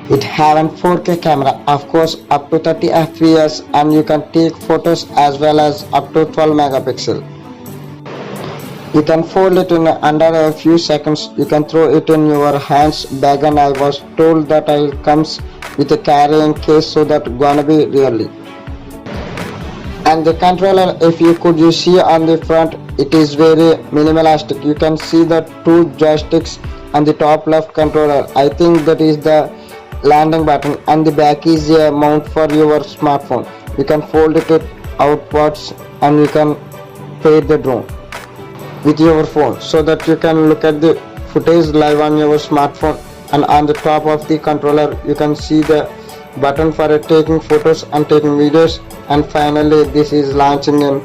It have an 4K camera, of course up to 30 fps, and you can take photos as well as up to 12 megapixel. You can fold it in under a few seconds. You can throw it in your hands bag, and I was told that it comes with a carrying case, so that gonna be really. And the controller, if you see on the front, it is very minimalistic. You can see the two joysticks on the top left controller. I think that is the landing button, and the back is a mount for your smartphone. You can fold it outwards, and you can play the drone with your phone, so that you can look at the footage live on your smartphone. And on the top of the controller you can see the button for taking photos and taking videos. And finally, this is launching in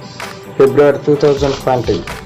February 2020.